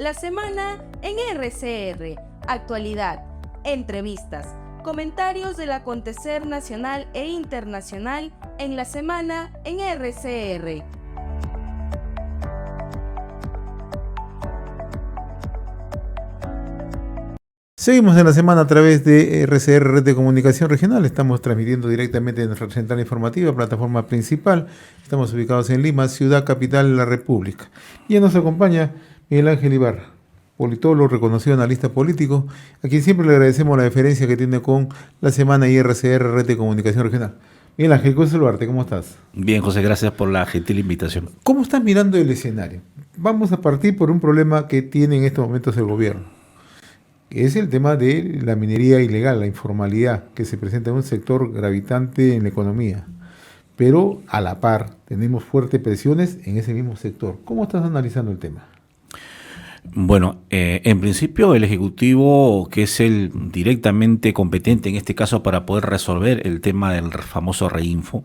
La semana en RCR, actualidad, entrevistas, comentarios del acontecer nacional e internacional en la semana en RCR. Seguimos en la semana a través de RCR, Red de Comunicación Regional. Estamos transmitiendo directamente en nuestra central informativa, plataforma principal. Estamos ubicados en Lima, ciudad capital de la República. Y nos acompaña Miguel Ángel Ibarra, politólogo, reconocido analista político, a quien siempre le agradecemos la deferencia que tiene con la semana y RCR, Red de Comunicación Regional. Miguel Ángel, gusto saludarte, ¿cómo estás? Bien, José, gracias por la gentil invitación. ¿Cómo estás mirando el escenario? Vamos a partir por un problema que tiene en estos momentos el gobierno. Es el tema de la minería ilegal, la informalidad que se presenta en un sector gravitante en la economía. Pero a la par tenemos fuertes presiones en ese mismo sector. ¿Cómo estás analizando el tema? Bueno, en principio el Ejecutivo, que es el directamente competente en este caso para poder resolver el tema del famoso Reinfo,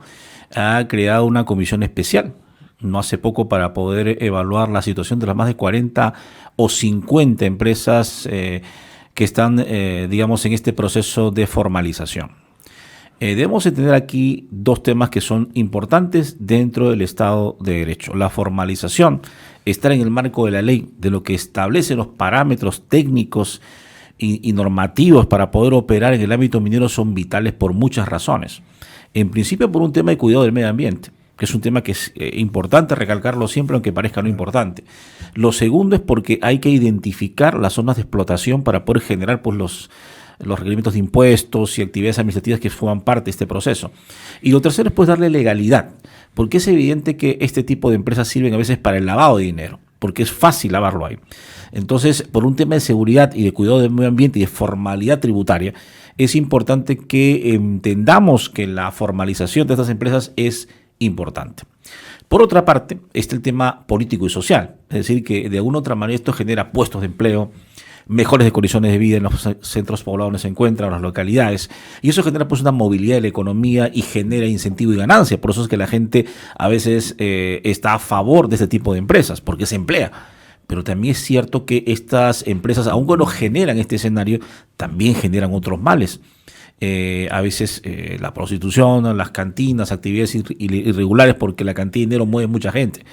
ha creado una comisión especial no hace poco para poder evaluar la situación de las más de 40 o 50 empresas que están, digamos, en este proceso de formalización. Debemos entender aquí dos temas que son importantes dentro del Estado de Derecho. La formalización, estar en el marco de la ley, de lo que establece los parámetros técnicos y normativos para poder operar en el ámbito minero son vitales por muchas razones. En principio por un tema de cuidado del medio ambiente, que es un tema que es importante recalcarlo siempre, aunque parezca no importante. Lo segundo es porque hay que identificar las zonas de explotación para poder generar pues, los requerimientos de impuestos y actividades administrativas que forman parte de este proceso. Y lo tercero es pues darle legalidad, porque es evidente que este tipo de empresas sirven a veces para el lavado de dinero, porque es fácil lavarlo ahí. Entonces, por un tema de seguridad y de cuidado del medio ambiente y de formalidad tributaria, es importante que entendamos que la formalización de estas empresas es importante. Por otra parte, está el tema político y social, es decir, que de alguna u otra manera esto genera puestos de empleo, mejores condiciones de vida en los centros poblados donde se encuentran, en las localidades, y eso genera pues una movilidad de la economía y genera incentivo y ganancia. Por eso es que la gente a veces está a favor de este tipo de empresas, porque se emplea. Pero también es cierto que estas empresas, aun cuando generan este escenario, también generan otros males. A veces la prostitución, las cantinas, actividades irregulares, porque la cantidad de dinero mueve mucha gente.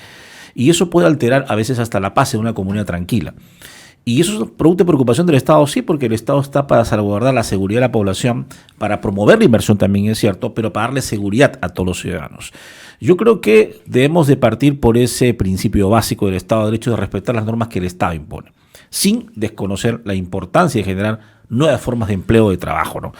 Y eso puede alterar a veces hasta la paz en una comunidad tranquila. Y eso es producto de preocupación del Estado, sí, porque el Estado está para salvaguardar la seguridad de la población, para promover la inversión también es cierto, pero para darle seguridad a todos los ciudadanos. Yo creo que debemos de partir por ese principio básico del Estado de Derecho de respetar las normas que el Estado impone, sin desconocer la importancia de generar nuevas formas de empleo o de trabajo, ¿no?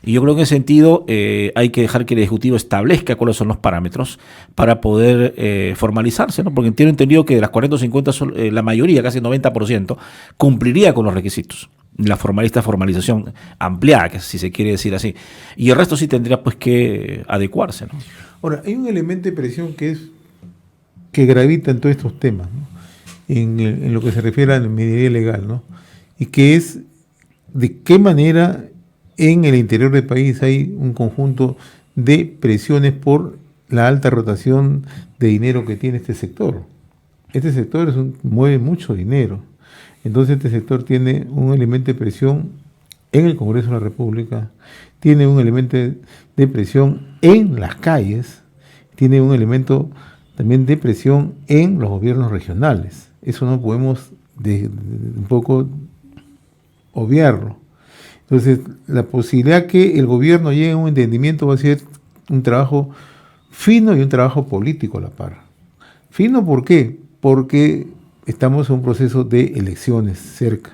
Y yo creo que en ese sentido hay que dejar que el Ejecutivo establezca cuáles son los parámetros para poder formalizarse, ¿no? Porque tiene entendido que de las 40 o 50, la mayoría, casi el 90%, cumpliría con los requisitos. La formalización ampliada, que si se quiere decir así. Y el resto sí tendría pues que adecuarse, ¿no? Ahora, hay un elemento de presión que gravita en todos estos temas, ¿no? En lo que se refiere a la minería ilegal, ¿no? Y que es de qué manera en el interior del país hay un conjunto de presiones por la alta rotación de dinero que tiene este sector. Este sector mueve mucho dinero. Entonces este sector tiene un elemento de presión en el Congreso de la República, tiene un elemento de presión en las calles, tiene un elemento también de presión en los gobiernos regionales. Eso no podemos un poco obviarlo. Entonces, la posibilidad que el gobierno llegue a un entendimiento va a ser un trabajo fino y un trabajo político a la par. ¿Fino por qué? Porque estamos en un proceso de elecciones cerca.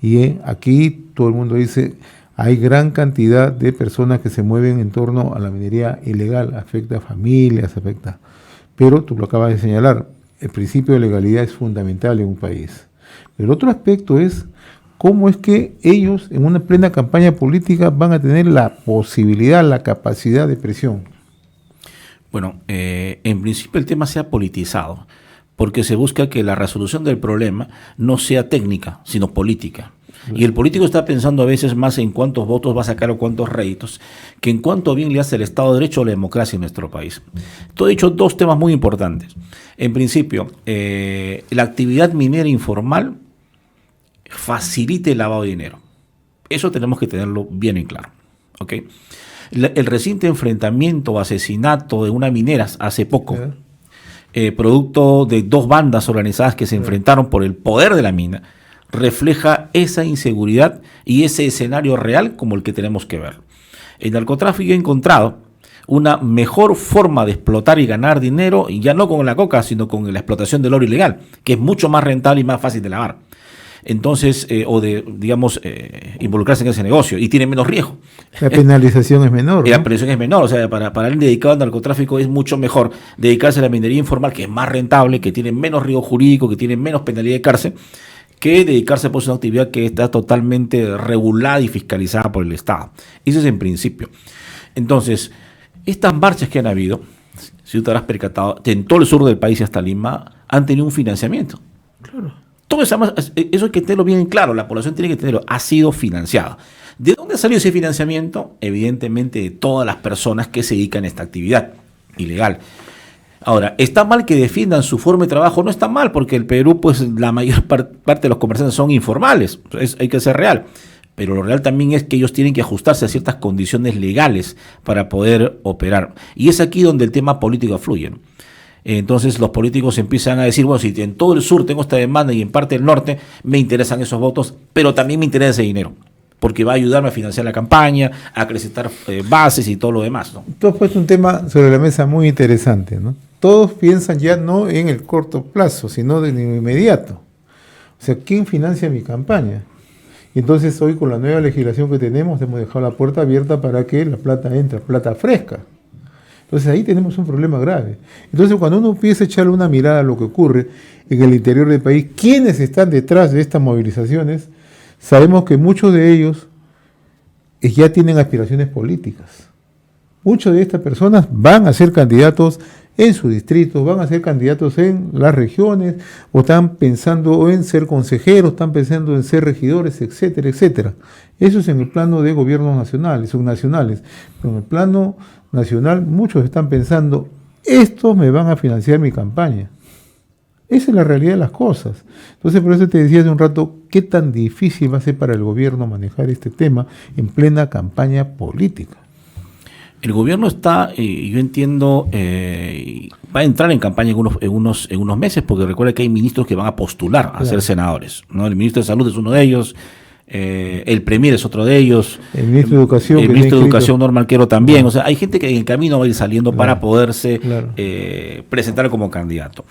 Y aquí todo el mundo dice, hay gran cantidad de personas que se mueven en torno a la minería ilegal, afecta a familias, afecta. Pero tú lo acabas de señalar, el principio de legalidad es fundamental en un país. Pero el otro aspecto es cómo es que ellos en una plena campaña política van a tener la posibilidad, la capacidad de presión. Bueno, en principio el tema sea politizado, porque se busca que la resolución del problema no sea técnica, sino política. Y el político está pensando a veces más en cuántos votos va a sacar o cuántos réditos, que en cuánto bien le hace el Estado de Derecho o la democracia en nuestro país. Todo he dicho dos temas muy importantes. En principio, la actividad minera informal facilite el lavado de dinero. Eso tenemos que tenerlo bien en claro. ¿Ok? El reciente enfrentamiento o asesinato de una minera hace poco, producto de dos bandas organizadas que se enfrentaron por el poder de la mina, refleja esa inseguridad y ese escenario real como el que tenemos que ver. El narcotráfico ha encontrado una mejor forma de explotar y ganar dinero, y ya no con la coca, sino con la explotación del oro ilegal, que es mucho más rentable y más fácil de lavar. Entonces, involucrarse en ese negocio, y tiene menos riesgo. La penalización es menor, La ¿no? penalización es menor, o sea, para alguien dedicado al narcotráfico es mucho mejor dedicarse a la minería informal, que es más rentable, que tiene menos riesgo jurídico, que tiene menos penalidad de cárcel, que dedicarse a una actividad que está totalmente regulada y fiscalizada por el Estado. Eso es en principio. Entonces, estas marchas que han habido, si tú te habrás percatado, en todo el sur del país y hasta Lima, han tenido un financiamiento. Claro. Todo eso hay que tenerlo bien claro, la población tiene que tenerlo, ha sido financiado. ¿De dónde ha salido ese financiamiento? Evidentemente de todas las personas que se dedican a esta actividad ilegal. Ahora, ¿está mal que defiendan su forma de trabajo? No está mal, porque el Perú, pues la mayor parte de los comerciantes son informales, hay que ser real. Pero lo real también es que ellos tienen que ajustarse a ciertas condiciones legales para poder operar. Y es aquí donde el tema político fluye, ¿no? Entonces los políticos empiezan a decir, bueno, si en todo el sur tengo esta demanda y en parte del norte me interesan esos votos, pero también me interesa ese dinero, porque va a ayudarme a financiar la campaña, a acrecentar bases y todo lo demás, ¿no? Tú has puesto un tema sobre la mesa muy interesante, ¿no? Todos piensan ya no en el corto plazo, sino en lo inmediato. O sea, ¿quién financia mi campaña? Y entonces hoy con la nueva legislación que tenemos hemos dejado la puerta abierta para que la plata entre, plata fresca. Entonces ahí tenemos un problema grave. Entonces cuando uno empieza a echarle una mirada a lo que ocurre en el interior del país, quiénes están detrás de estas movilizaciones, sabemos que muchos de ellos ya tienen aspiraciones políticas. Muchas de estas personas van a ser candidatos en su distrito, van a ser candidatos en las regiones, o están pensando en ser consejeros, están pensando en ser regidores, etcétera, etcétera. Eso es en el plano de gobiernos nacionales, subnacionales. Pero en el plano nacional muchos están pensando, estos me van a financiar mi campaña. Esa es la realidad de las cosas. Entonces, por eso te decía hace un rato, qué tan difícil va a ser para el gobierno manejar este tema en plena campaña política. El gobierno está, yo entiendo, va a entrar en campaña en unos meses, porque recuerda que hay ministros que van a postular a ser senadores, ¿no? El ministro de Salud es uno de ellos, el premier es otro de ellos, el ministro de Educación, el ministro de Educación, Norma Alquero, también. O sea, hay gente que en el camino va a ir saliendo para poderse presentar como candidato.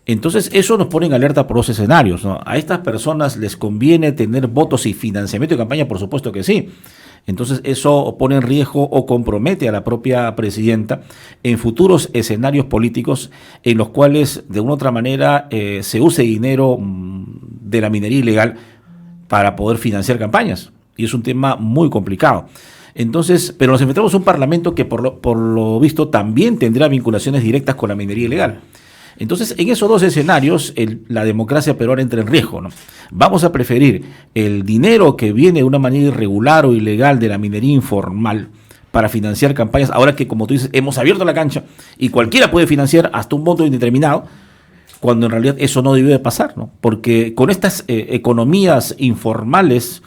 Entonces, eso nos pone en alerta por los escenarios, ¿no? ¿A estas personas les conviene tener votos y financiamiento de campaña? Por supuesto que sí. Entonces, eso pone en riesgo o compromete a la propia presidenta en futuros escenarios políticos en los cuales, de una u otra manera, se use dinero de la minería ilegal para poder financiar campañas. Y es un tema muy complicado. Entonces, pero nos enfrentamos a un parlamento que por lo visto también tendrá vinculaciones directas con la minería ilegal. Entonces, en esos dos escenarios, la democracia peruana entra en riesgo, ¿no? Vamos a preferir el dinero que viene de una manera irregular o ilegal de la minería informal para financiar campañas, ahora que, como tú dices, hemos abierto la cancha y cualquiera puede financiar hasta un monto indeterminado, cuando en realidad eso no debió de pasar, ¿no? Porque con estas economías informales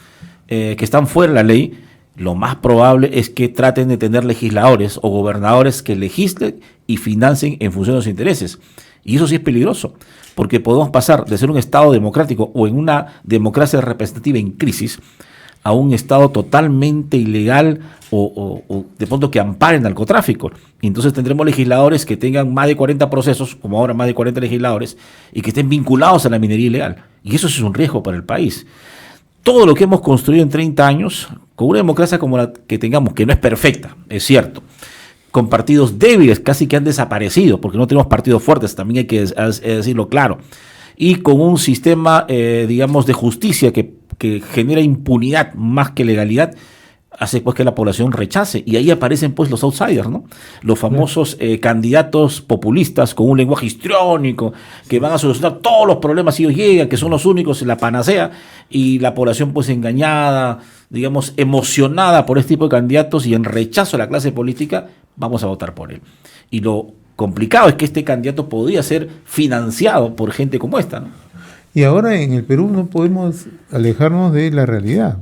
que están fuera de la ley, lo más probable es que traten de tener legisladores o gobernadores que legislen y financien en función de sus intereses. Y eso sí es peligroso, porque podemos pasar de ser un Estado democrático o en una democracia representativa en crisis a un Estado totalmente ilegal o de pronto que ampare el narcotráfico. Y entonces tendremos legisladores que tengan más de 40 procesos, como ahora más de 40 legisladores, y que estén vinculados a la minería ilegal. Y eso es un riesgo para el país. Todo lo que hemos construido en 30 años, con una democracia como la que tengamos, que no es perfecta, es cierto, con partidos débiles, casi que han desaparecido, porque no tenemos partidos fuertes, también hay que decirlo claro, y con un sistema, digamos, de justicia que genera impunidad más que legalidad, hace pues que la población rechace, y ahí aparecen pues los outsiders, ¿no? Los famosos candidatos populistas con un lenguaje histriónico, que van a solucionar todos los problemas si ellos llegan, que son los únicos en la panacea, y la población pues engañada, digamos, emocionada por este tipo de candidatos y en rechazo a la clase política, vamos a votar por él. Y lo complicado es que este candidato podría ser financiado por gente como esta, ¿no? Y ahora en el Perú no podemos alejarnos de la realidad.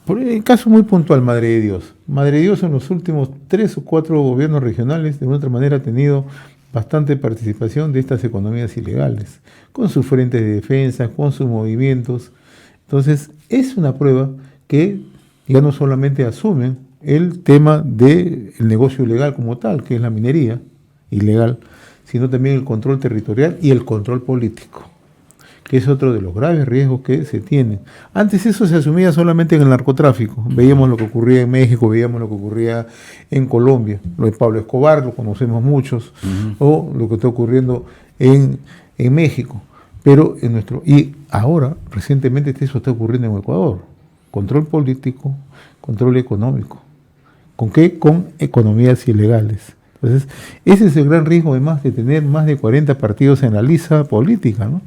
Por el caso muy puntual, Madre de Dios. Madre de Dios en los últimos 3 o 4 gobiernos regionales, de una otra manera, ha tenido bastante participación de estas economías ilegales, con sus frentes de defensa, con sus movimientos. Entonces, es una prueba que ya no solamente asumen el tema del negocio ilegal como tal, que es la minería ilegal, sino también el control territorial y el control político, que es otro de los graves riesgos que se tienen. Antes eso se asumía solamente en el narcotráfico. Veíamos lo que ocurría en México, veíamos lo que ocurría en Colombia. Lo de Pablo Escobar, lo conocemos muchos, o lo que está ocurriendo en México. Pero y ahora, recientemente, eso está ocurriendo en Ecuador. Control político, control económico. ¿Con qué? Con economías ilegales. Entonces, ese es el gran riesgo, además, de tener más de 40 partidos en la lista política, ¿no?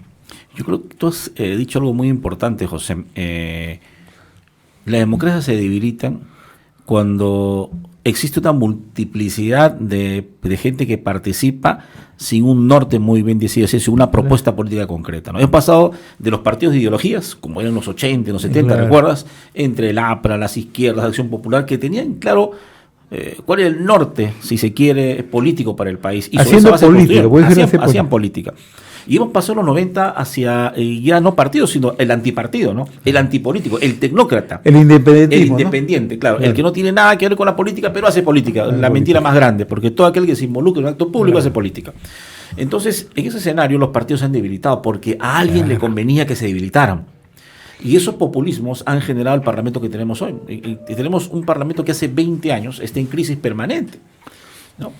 Yo creo que tú has dicho algo muy importante, José. Las democracias se debilitan cuando existe una multiplicidad de gente que participa sin un norte muy bien decidido, sin una propuesta política concreta, ¿no? Hemos pasado de los partidos de ideologías, como eran los 80, los 70, claro, ¿recuerdas? Entre el APRA, las izquierdas, la Acción Popular, que tenían claro cuál es el norte, si se quiere, político para el país. Y haciendo política, hacían política. Y hemos pasado los 90 hacia ya no partido, sino el antipartido, ¿no? El antipolítico, el tecnócrata. El independentismo, el independiente, ¿no? Claro. El que no tiene nada que ver con la política, pero hace política. La mentira más grande, porque todo aquel que se involucra en un acto público hace política. Entonces, en ese escenario los partidos se han debilitado porque a alguien le convenía que se debilitaran. Y esos populismos han generado el parlamento que tenemos hoy. Y tenemos un parlamento que hace 20 años está en crisis permanente, ¿no?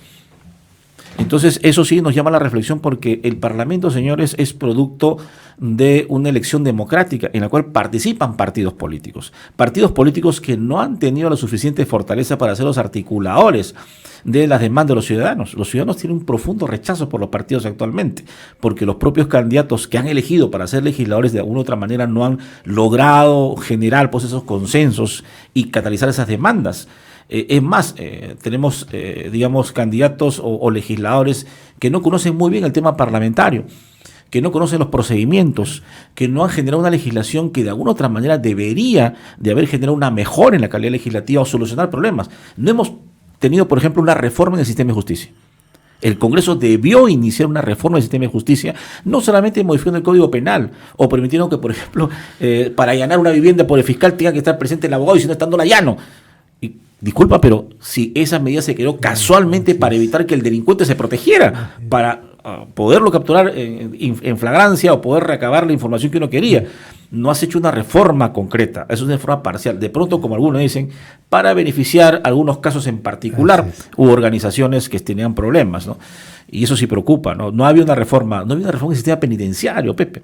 Entonces, eso sí nos llama a la reflexión porque el Parlamento, señores, es producto de una elección democrática en la cual participan partidos políticos que no han tenido la suficiente fortaleza para ser los articuladores de las demandas de los ciudadanos. Los ciudadanos tienen un profundo rechazo por los partidos actualmente, porque los propios candidatos que han elegido para ser legisladores de alguna u otra manera no han logrado generar pues, esos consensos y catalizar esas demandas. Es más, tenemos, digamos, candidatos o legisladores que no conocen muy bien el tema parlamentario, que no conocen los procedimientos, que no han generado una legislación que de alguna u otra manera debería de haber generado una mejora en la calidad legislativa o solucionar problemas. No hemos tenido, por ejemplo, una reforma en el sistema de justicia. El Congreso debió iniciar una reforma del sistema de justicia, no solamente modificando el Código Penal o permitiendo que, por ejemplo, para allanar una vivienda por el fiscal tenga que estar presente el abogado y si no estando la allano. Disculpa, pero si esa medida se creó casualmente para evitar que el delincuente se protegiera, para poderlo capturar en flagrancia o poder recabar la información que uno quería, no has hecho una reforma concreta, es una reforma parcial, de pronto, como algunos dicen, para beneficiar algunos casos en particular u organizaciones que tenían problemas, ¿no? Y eso sí preocupa, ¿no? No había una reforma del sistema penitenciario, Pepe.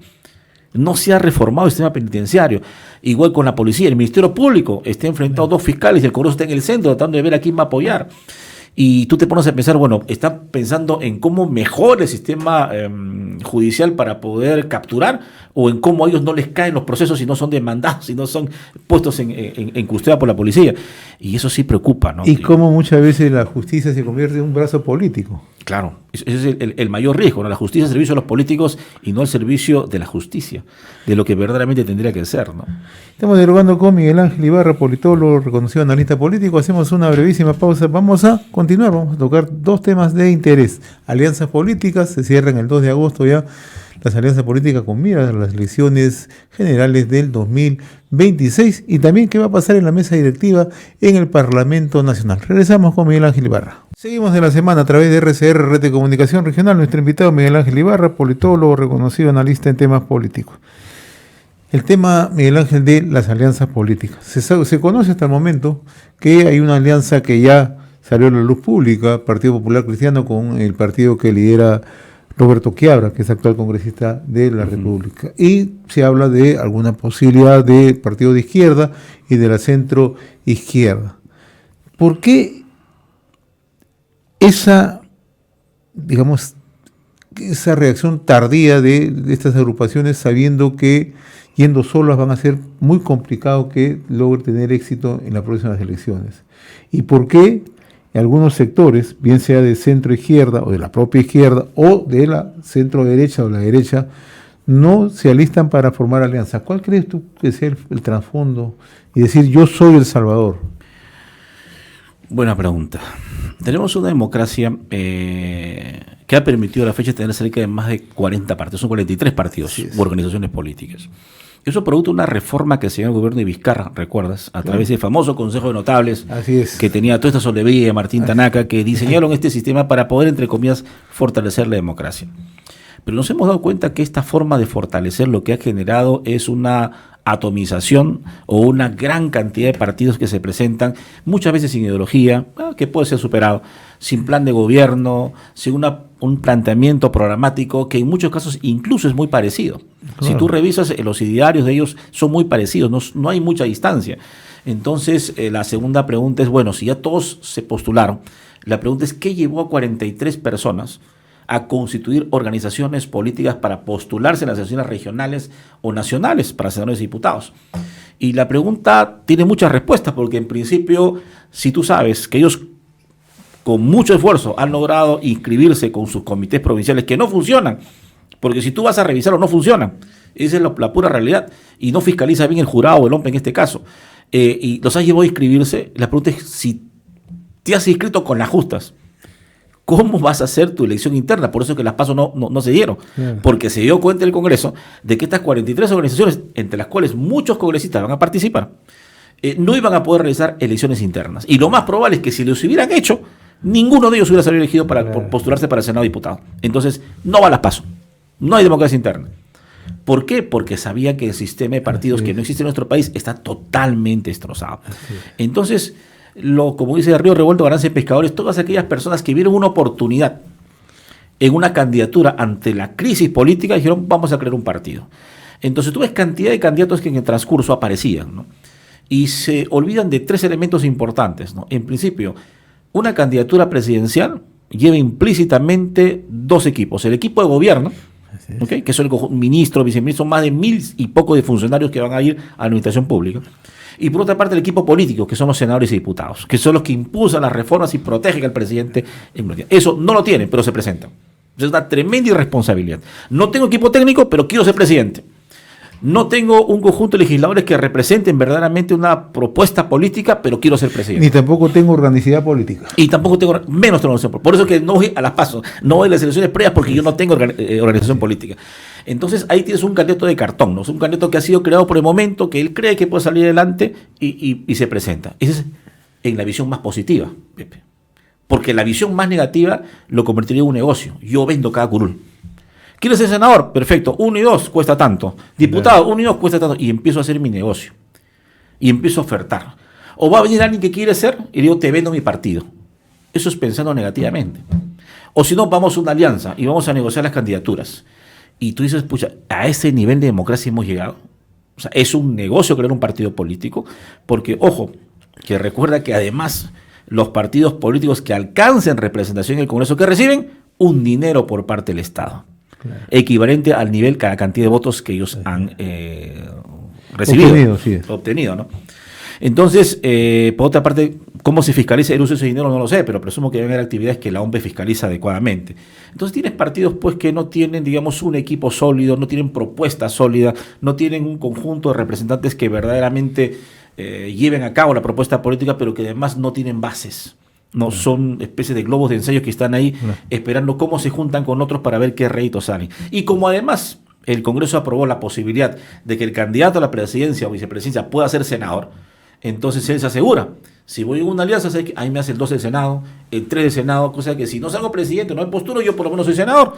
No se ha reformado el sistema penitenciario. Igual con la policía. El Ministerio Público está enfrentado a 2 fiscales y el Congreso está en el centro tratando de ver a quién va a apoyar. Y tú te pones a pensar, bueno, están pensando en cómo mejora el sistema judicial para poder capturar o en cómo a ellos no les caen los procesos si no son demandados, si no son puestos en custodia por la policía. Y eso sí preocupa, ¿no? Y cómo muchas veces la justicia se convierte en un brazo político. Claro, ese es el mayor riesgo, ¿no? La justicia es el servicio de los políticos y no el servicio de la justicia, de lo que verdaderamente tendría que ser, ¿no? Estamos dialogando con Miguel Ángel Ibarra, politólogo, reconocido analista político. Hacemos una brevísima pausa. Vamos a continuar, vamos a tocar 2 temas de interés. Alianzas políticas, se cierran el 2 de agosto ya las alianzas políticas con miras a las elecciones generales del 2026 y también qué va a pasar en la mesa directiva en el Parlamento Nacional. Regresamos con Miguel Ángel Ibarra. Seguimos de la semana a través de RCR, Red de Comunicación Regional. Nuestro invitado Miguel Ángel Ibarra, politólogo, reconocido analista en temas políticos. El tema, Miguel Ángel, de las alianzas políticas. Se conoce hasta el momento que hay una alianza que ya salió a la luz pública, Partido Popular Cristiano, con el partido que lidera Roberto Quiabra, que es actual congresista de la República. Y se habla de alguna posibilidad de partido de izquierda y de la centro izquierda. ¿Por qué esa, digamos, esa reacción tardía de estas agrupaciones, sabiendo que yendo solas van a ser muy complicado que logren tener éxito en las próximas elecciones? ¿Y por qué algunos sectores, bien sea de centro izquierda o de la propia izquierda o de la centro derecha o la derecha, no se alistan para formar alianzas. ¿Cuál crees tú que sea el trasfondo? Y decir, yo soy El Salvador. Buena pregunta. Tenemos una democracia que ha permitido a la fecha tener cerca de más de 40 partidos, son 43 partidos u organizaciones políticas. Eso producto de una reforma que se dio en el gobierno de Vizcarra, ¿recuerdas? A través del famoso Consejo de Notables, que tenía toda esta solemnidad de Martín Tanaka, que diseñaron este sistema para poder, entre comillas, fortalecer la democracia. Pero nos hemos dado cuenta que esta forma de fortalecer lo que ha generado es una atomización o una gran cantidad de partidos que se presentan, muchas veces sin ideología, que puede ser superado, sin plan de gobierno, sin un planteamiento programático que en muchos casos incluso es muy parecido. Claro. Si tú revisas los idearios de ellos son muy parecidos, no hay mucha distancia. Entonces la segunda pregunta es, bueno, si ya todos se postularon, la pregunta es ¿qué llevó a 43 personas a constituir organizaciones políticas para postularse en las elecciones regionales o nacionales para senadores y diputados? Y la pregunta tiene muchas respuestas, porque en principio, si tú sabes que ellos con mucho esfuerzo han logrado inscribirse con sus comités provinciales que no funcionan, porque si tú vas a revisarlo no funcionan, esa es la pura realidad, y no fiscaliza bien el jurado o el OMPE en este caso, y los has llevado a inscribirse, la pregunta es si te has inscrito con las justas, ¿cómo vas a hacer tu elección interna? Por eso es que las PASO no se dieron, porque se dio cuenta el Congreso de que estas 43 organizaciones, entre las cuales muchos congresistas van a participar, no iban a poder realizar elecciones internas. Y lo más probable es que si los hubieran hecho, ninguno de ellos hubiera salido elegido para postularse para el Senado diputado. Entonces, no va a las PASO. No hay democracia interna. ¿Por qué? Porque sabía que el sistema de partidos que no existe en nuestro país está totalmente destrozado. Entonces, como dice Río Revuelto, ganancia de pescadores, todas aquellas personas que vieron una oportunidad en una candidatura ante la crisis política dijeron, vamos a crear un partido. Entonces tú ves cantidad de candidatos que en el transcurso aparecían, ¿no? Y se olvidan de tres elementos importantes, ¿no? En principio, una candidatura presidencial lleva implícitamente dos equipos. El equipo de gobierno, ¿okay? Que son el ministro, viceministro, más de 1,000 y poco de funcionarios que van a ir a la administración pública. Y por otra parte el equipo político, que son los senadores y diputados, que son los que impulsan las reformas y protegen al presidente. Eso no lo tienen, pero se presentan. Es una tremenda irresponsabilidad. No tengo equipo técnico, pero quiero ser presidente. No tengo un conjunto de legisladores que representen verdaderamente una propuesta política, pero quiero ser presidente. Ni tampoco tengo organicidad política. Y tampoco tengo, menos tengo organización política. Por eso que no voy a las PASO, no voy a las elecciones previas porque yo no tengo organización política. Entonces ahí tienes un candidato de cartón, ¿no? Es un candidato que ha sido creado por el momento, que él cree que puede salir adelante y se presenta. Esa es en la visión más positiva, Pepe. Porque la visión más negativa lo convertiría en un negocio. Yo vendo cada curul. ¿Quieres ser senador? Perfecto. 1 y 2 cuesta tanto. Diputado, 1 y 2 cuesta tanto. Y empiezo a hacer mi negocio. Y empiezo a ofertar. O va a venir alguien que quiere ser y digo, te vendo mi partido. Eso es pensando negativamente. O si no, vamos a una alianza y vamos a negociar las candidaturas. Y tú dices, pucha, a ese nivel de democracia hemos llegado. O sea, es un negocio crear un partido político. Porque, ojo, que recuerda que además los partidos políticos que alcancen representación en el Congreso que reciben un dinero por parte del Estado. Claro. Equivalente al nivel, cada cantidad de votos que ellos han recibido, obtenido, ¿no? Entonces, por otra parte, ¿cómo se fiscaliza el uso de ese dinero? No lo sé, pero presumo que deben haber actividades que la OMPE fiscaliza adecuadamente. Entonces tienes partidos pues que no tienen, digamos, un equipo sólido, no tienen propuestas sólidas, no tienen un conjunto de representantes que verdaderamente lleven a cabo la propuesta política, pero que además no tienen bases. No son especies de globos de ensayo que están ahí esperando cómo se juntan con otros para ver qué réditos salen. Y como además el Congreso aprobó la posibilidad de que el candidato a la presidencia o vicepresidencia pueda ser senador, entonces él se asegura, si voy en una alianza, ahí me hace el 2 del Senado, el 3 del Senado, cosa que si no salgo presidente, no me postulo, yo por lo menos soy senador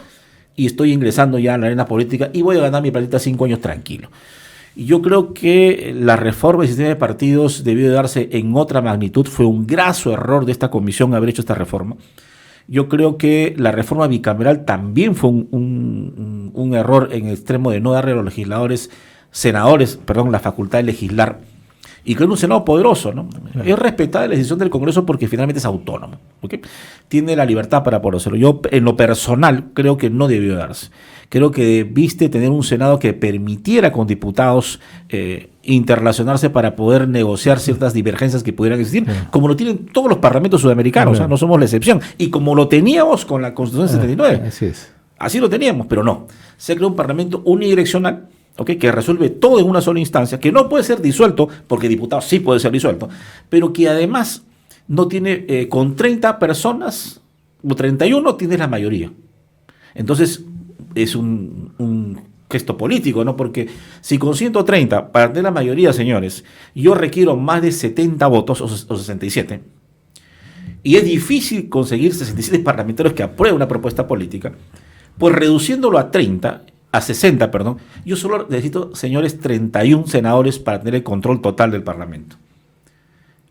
y estoy ingresando ya a la arena política y voy a ganar mi platita 5 años tranquilo. Y yo creo que la reforma del sistema de partidos debió de darse en otra magnitud. Fue un graso error de esta comisión haber hecho esta reforma. Yo creo que la reforma bicameral también fue un error en el extremo de no darle a los senadores, la facultad de legislar. Y creo en un Senado poderoso, ¿no? Claro. Es respetada la decisión del Congreso porque finalmente es autónomo, ¿okay? Tiene la libertad para poder hacerlo. Yo, en lo personal, creo que no debió darse. Creo que debiste tener un Senado que permitiera con diputados interrelacionarse para poder negociar ciertas divergencias que pudieran existir, como lo tienen todos los parlamentos sudamericanos, no somos la excepción. Y como lo teníamos con la Constitución del 79. Así es. Así lo teníamos, pero no. Se creó un parlamento unidireccional, ¿ok?, que resuelve todo en una sola instancia, que no puede ser disuelto, porque diputado sí puede ser disuelto, pero que además no tiene, con 30 personas, o 31 tienes la mayoría. Entonces, es un gesto político, ¿no? Porque si con 130, para tener la mayoría, señores, yo requiero más de 70 votos o 67, y es difícil conseguir 67 parlamentarios que aprueben una propuesta política, pues reduciéndolo a 60, perdón, yo solo necesito, señores, 31 senadores para tener el control total del Parlamento.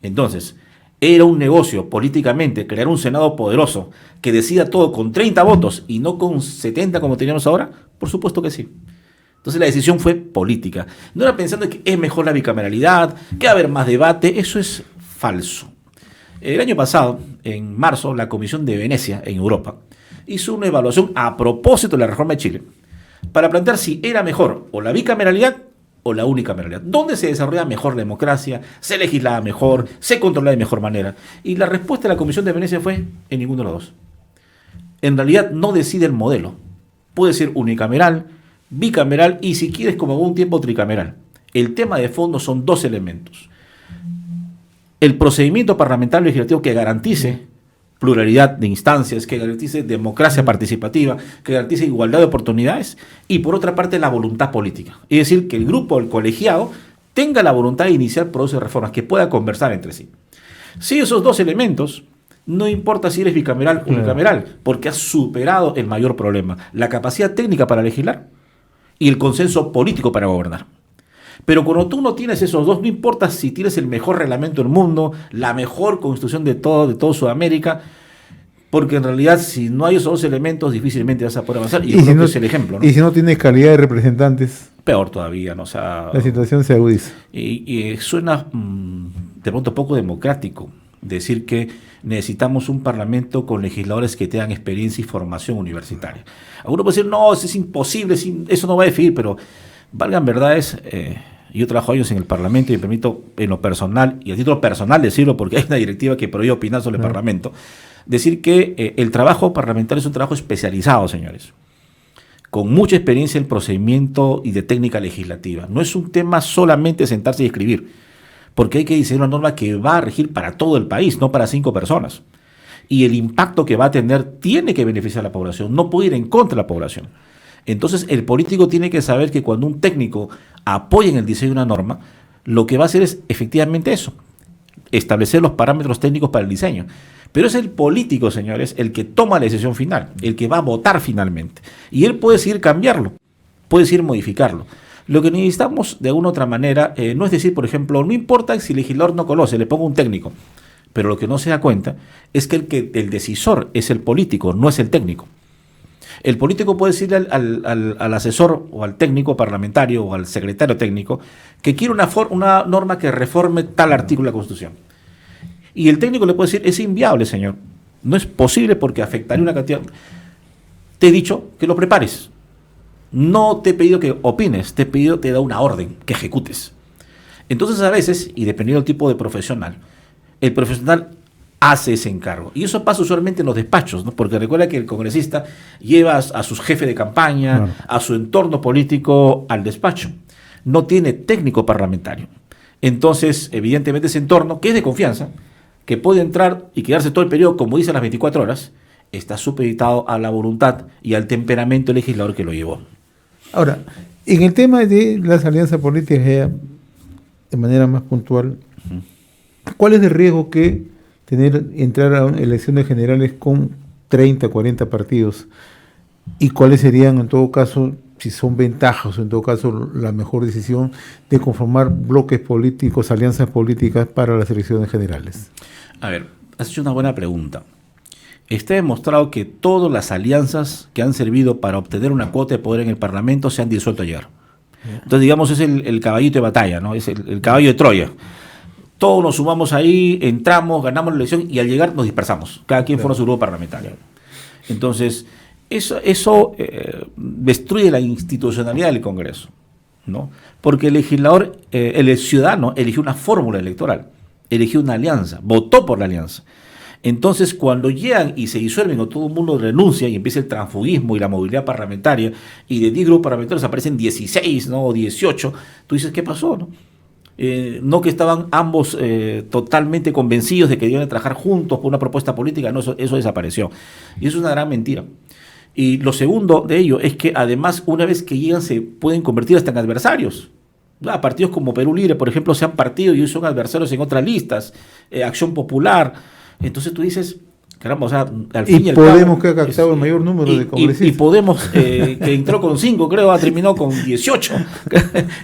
Entonces, ¿era un negocio políticamente crear un Senado poderoso que decida todo con 30 votos y no con 70 como teníamos ahora? Por supuesto que sí. Entonces la decisión fue política. No era pensando que es mejor la bicameralidad, que va a haber más debate. Eso es falso. El año pasado, en marzo, la Comisión de Venecia, en Europa, hizo una evaluación a propósito de la reforma de Chile para plantear si era mejor o la bicameralidad o la unicameralidad. ¿Dónde se desarrolla mejor la democracia? ¿Se legislaba mejor? ¿Se controlaba de mejor manera? Y la respuesta de la Comisión de Venecia fue en ninguno de los dos. En realidad no decide el modelo. Puede ser unicameral, bicameral y si quieres como algún tiempo tricameral. El tema de fondo son dos elementos. El procedimiento parlamentario legislativo que garantice pluralidad de instancias, que garantice democracia participativa, que garantice igualdad de oportunidades, y por otra parte la voluntad política. Es decir, que el grupo, el colegiado, tenga la voluntad de iniciar procesos de reformas, que pueda conversar entre sí. Si esos dos elementos, no importa si eres bicameral o unicameral, porque has superado el mayor problema, la capacidad técnica para legislar y el consenso político para gobernar. Pero cuando tú no tienes esos dos, no importa si tienes el mejor reglamento del mundo, la mejor constitución de todo Sudamérica, porque en realidad si no hay esos dos elementos difícilmente vas a poder avanzar, y yo creo que es el ejemplo, ¿no? Y si no tienes calidad de representantes, peor todavía, ¿no? O sea, la situación se agudiza. Y suena de pronto poco democrático decir que necesitamos un parlamento con legisladores que tengan experiencia y formación universitaria. Algunos pueden decir, no, eso es imposible, eso no va a definir, pero valgan verdades. Yo trabajo años en el Parlamento y me permito en lo personal, y a título personal decirlo porque hay una directiva que prohíbe opinar sobre el Parlamento, decir que el trabajo parlamentario es un trabajo especializado, señores, con mucha experiencia en procedimiento y de técnica legislativa. No es un tema solamente sentarse y escribir, porque hay que diseñar una norma que va a regir para todo el país, no para 5 personas. Y el impacto que va a tener tiene que beneficiar a la población, no puede ir en contra de la población. Entonces el político tiene que saber que cuando un técnico apoya en el diseño de una norma, lo que va a hacer es efectivamente eso, establecer los parámetros técnicos para el diseño. Pero es el político, señores, el que toma la decisión final, el que va a votar finalmente. Y él puede decidir cambiarlo, puede decidir modificarlo. Lo que necesitamos de alguna u otra manera no es decir, por ejemplo, no importa si el legislador no conoce, le pongo un técnico. Pero lo que no se da cuenta es que el decisor es el político, no es el técnico. El político puede decirle al asesor o al técnico parlamentario o al secretario técnico que quiere una norma que reforme tal artículo de la Constitución. Y el técnico le puede decir, es inviable, señor. No es posible porque afectaría una cantidad. Te he dicho que lo prepares. No te he pedido que opines, te he dado una orden, que ejecutes. Entonces a veces, y dependiendo del tipo de profesional, el profesional hace ese encargo. Y eso pasa usualmente en los despachos, ¿no? Porque recuerda que el congresista lleva a sus jefes de campaña, a su entorno político al despacho. No tiene técnico parlamentario. Entonces, evidentemente, ese entorno, que es de confianza, que puede entrar y quedarse todo el periodo, como dicen las 24 horas, está supeditado a la voluntad y al temperamento legislador que lo llevó. Ahora, en el tema de las alianzas políticas, ya de manera más puntual, ¿cuál es el riesgo que entrar a elecciones generales con 30, 40 partidos? ¿Y cuáles serían, en todo caso, si son ventajas o en todo caso la mejor decisión de conformar bloques políticos, alianzas políticas para las elecciones generales? A ver, has hecho una buena pregunta. Está demostrado que todas las alianzas que han servido para obtener una cuota de poder en el Parlamento se han disuelto ayer. Entonces, digamos, es el caballito de batalla, ¿no? Es el caballo de Troya. Todos nos sumamos ahí, entramos, ganamos la elección y al llegar nos dispersamos. Cada quien forma su grupo parlamentario. Entonces, eso destruye la institucionalidad del Congreso, ¿no? Porque el legislador, el ciudadano eligió una fórmula electoral, eligió una alianza, votó por la alianza. Entonces, cuando llegan y se disuelven o todo el mundo renuncia y empieza el transfugismo y la movilidad parlamentaria, y de 10 grupos parlamentarios aparecen 16, ¿no? O 18, tú dices, ¿qué pasó? No que estaban ambos totalmente convencidos de que debían trabajar juntos por una propuesta política, no, eso desapareció. Y eso es una gran mentira. Y lo segundo de ello es que además una vez que llegan se pueden convertir hasta en adversarios. Partidos como Perú Libre, por ejemplo, se han partido y hoy son adversarios en otras listas, Acción Popular. Entonces tú dices, caramba, o sea, al fin y al cabo... Podemos que ha captado el mayor número de congresistas. Y Podemos, que entró con 5, creo, ha terminado con 18.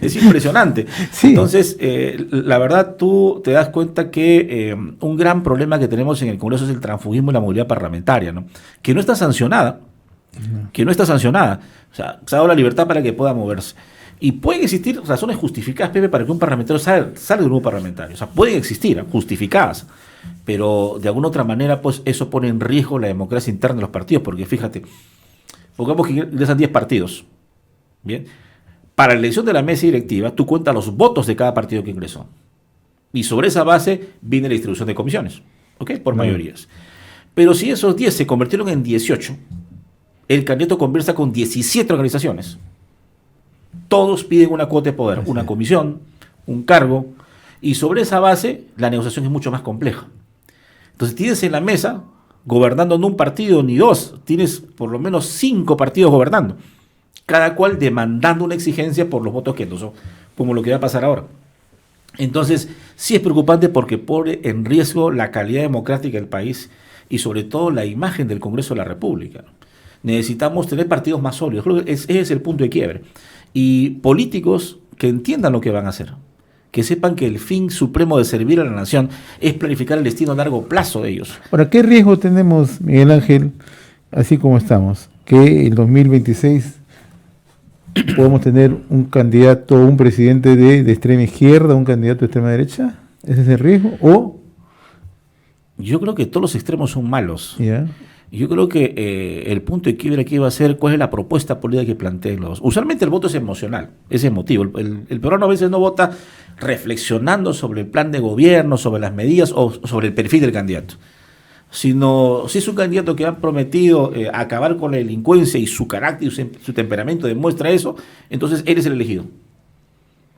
Es impresionante. Sí. Entonces, la verdad, tú te das cuenta que un gran problema que tenemos en el Congreso es el transfugismo y la movilidad parlamentaria, ¿no? Que no está sancionada. O sea, se ha dado la libertad para que pueda moverse. Y pueden existir razones justificadas, Pepe, para que un parlamentario salga de un grupo parlamentario. O sea, pueden existir, justificadas. Pero de alguna otra manera, pues eso pone en riesgo la democracia interna de los partidos. Porque fíjate, pongamos que ingresan 10 partidos. Bien. Para la elección de la mesa directiva, tú cuentas los votos de cada partido que ingresó. Y sobre esa base viene la distribución de comisiones. ¿Ok? Por mayorías. Pero si esos 10 se convirtieron en 18, el candidato conversa con 17 organizaciones. Todos piden una cuota de poder, una comisión, un cargo, y sobre esa base la negociación es mucho más compleja. Entonces tienes en la mesa, gobernando no un partido ni dos, tienes por lo menos 5 partidos gobernando, cada cual demandando una exigencia por los votos que endosó, como lo que va a pasar ahora. Entonces sí es preocupante porque pone en riesgo la calidad democrática del país y sobre todo la imagen del Congreso de la República, ¿no? Necesitamos tener partidos más sólidos. Creo que ese es el punto de quiebre. Y políticos que entiendan lo que van a hacer. Que sepan que el fin supremo de servir a la nación es planificar el destino a largo plazo de ellos. Ahora, ¿qué riesgo tenemos, Miguel Ángel, así como estamos? Que en 2026 podemos tener un candidato, un presidente de extrema izquierda, un candidato de extrema derecha. ¿Ese es el riesgo? ¿O? Yo creo que todos los extremos son malos. ¿Ya? Yo creo que el punto de quiebre aquí va a ser cuál es la propuesta política que planteen los... Usualmente el voto es emocional, es emotivo. El peruano a veces no vota reflexionando sobre el plan de gobierno, sobre las medidas o sobre el perfil del candidato. Sino, si es un candidato que ha prometido acabar con la delincuencia y su carácter y su temperamento demuestra eso, entonces él es el elegido.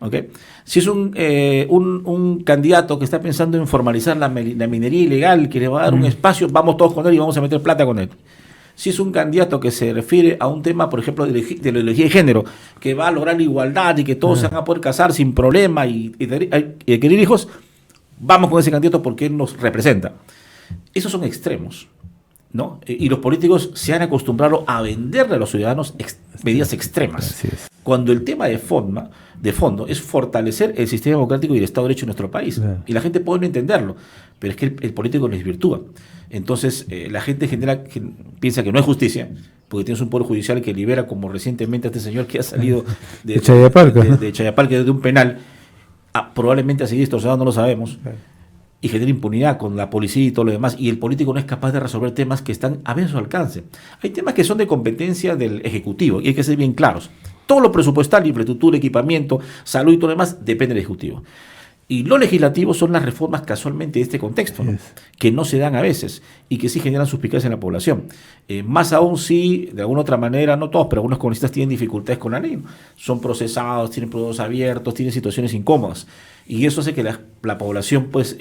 ¿Okay? Si es un candidato que está pensando en formalizar la minería ilegal, que le va a dar un espacio, vamos todos con él y vamos a meter plata con él. Si es un candidato que se refiere a un tema, por ejemplo, de la ideología de género, que va a lograr la igualdad y que todos se van a poder casar sin problema y querer hijos, vamos con ese candidato porque él nos representa. Esos son extremos, ¿no? Y los políticos se han acostumbrado a venderle a los ciudadanos medidas extremas. Cuando el tema de fondo es fortalecer el sistema democrático y el Estado de Derecho en nuestro país. Y la gente puede no entenderlo, pero es que el político lo desvirtúa. Entonces, la gente piensa que no hay justicia, porque tienes un poder judicial que libera, como recientemente a este señor que ha salido de Chayapalca, de un penal, probablemente a seguir extorsionado, no lo sabemos. Y genera impunidad con la policía y todo lo demás, y el político no es capaz de resolver temas que están a su alcance. Hay temas que son de competencia del Ejecutivo, y hay que ser bien claros. Todo lo presupuestal, infraestructura, equipamiento, salud y todo lo demás, depende del Ejecutivo. Y lo legislativo son las reformas casualmente de este contexto, ¿no? Que no se dan a veces, y que sí generan suspicacia en la población. Más aún si, de alguna otra manera, no todos, pero algunos congresistas tienen dificultades con la ley, ¿no? Son procesados, tienen procesos abiertos, tienen situaciones incómodas. Y eso hace que la población, pues,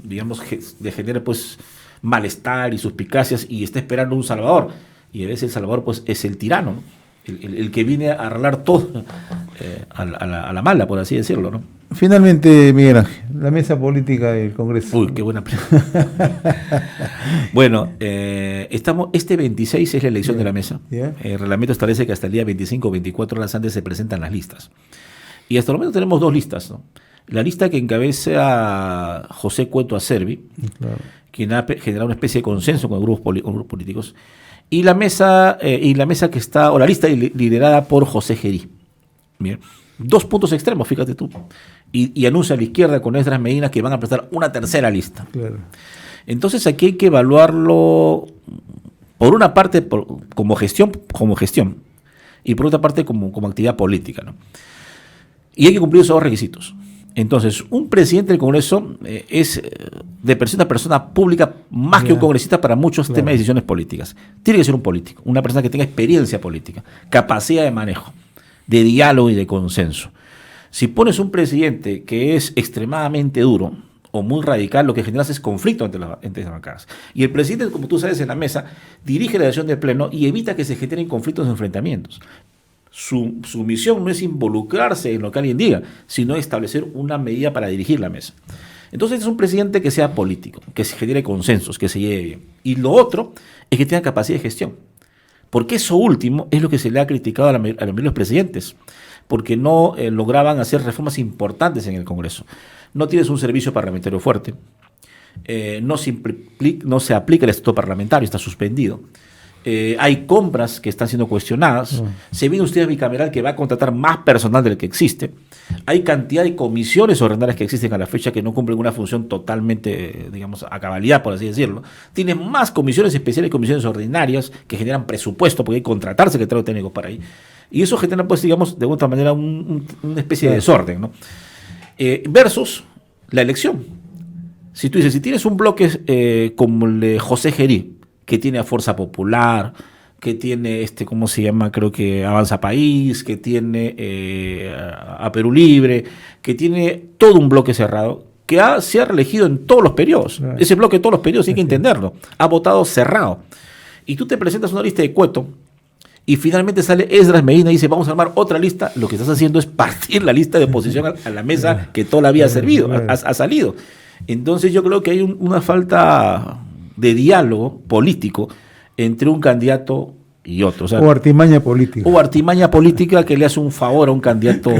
digamos, genere, pues, malestar y suspicacias y está esperando un salvador. Y a veces el salvador, pues, es el tirano, ¿no? El que viene a arreglar todo a la mala, por así decirlo, ¿no? Finalmente, Miguel Ángel, la mesa política del Congreso. Uy, qué buena pregunta. Bueno, este 26 es la elección de la mesa. El reglamento establece que hasta el día 25 o 24 horas antes se presentan las listas. Y hasta el momento tenemos 2 listas, ¿no? La lista que encabeza José Cueto Acerbi, quien ha generado una especie de consenso con grupos políticos, y la mesa que está, o la lista liderada por José Gerí. Bien. 2 puntos extremos, fíjate tú. Y anuncia a la izquierda con Esdras Medina que van a presentar una tercera lista. Claro. Entonces aquí hay que evaluarlo, por una parte como gestión, y por otra parte como actividad política, ¿no? Y hay que cumplir esos 2 requisitos. Entonces, un presidente del Congreso es de per se una persona pública más que un congresista para muchos temas de decisiones políticas. Tiene que ser un político, una persona que tenga experiencia política, capacidad de manejo, de diálogo y de consenso. Si pones un presidente que es extremadamente duro o muy radical, lo que generas es conflicto entre las bancadas. Y el presidente, como tú sabes, en la mesa, dirige la sesión del pleno y evita que se generen conflictos o enfrentamientos. Su misión no es involucrarse en lo que alguien diga, sino establecer una medida para dirigir la mesa. Entonces es un presidente que sea político, que se genere consensos, que se lleve bien. Y lo otro es que tenga capacidad de gestión. Porque eso último es lo que se le ha criticado a la mayoría de los presidentes, porque no lograban hacer reformas importantes en el Congreso. No tienes un servicio parlamentario fuerte, no se aplica el estatuto parlamentario, está suspendido. Hay compras que están siendo cuestionadas. Se viene un sistema bicameral que va a contratar más personal del que existe. Hay cantidad de comisiones ordinarias que existen a la fecha que no cumplen una función totalmente, digamos, a cabalidad, por así decirlo. Tienes más comisiones especiales y comisiones ordinarias que generan presupuesto, porque hay que contratar secretarios técnicos para ahí. Y eso genera, pues, digamos, de otra manera una especie de desorden, ¿no? Versus la elección. Si tú dices, si tienes un bloque como el de José Gerí, que tiene a Fuerza Popular, que tiene, ¿cómo se llama? Creo que Avanza País, que tiene a Perú Libre, que tiene todo un bloque cerrado, que se ha reelegido en todos los periodos. Ese bloque de todos los periodos hay que entenderlo. Ha votado cerrado. Y tú te presentas una lista de cueto, y finalmente sale Esdras Medina y dice, vamos a armar otra lista. Lo que estás haciendo es partir la lista de oposición a la mesa que toda la vida ha salido. Entonces yo creo que hay una falta de diálogo político entre un candidato y otro. O artimaña política. O artimaña política que le hace un favor a un candidato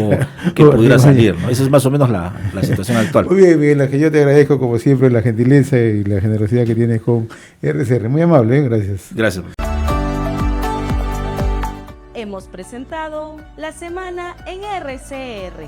que pudiera salir, ¿no? Esa es más o menos la situación actual. Muy bien, Miguel Ángel, yo te agradezco como siempre la gentileza y la generosidad que tienes con RCR. Muy amable, gracias. Gracias. Hemos presentado La Semana en RCR.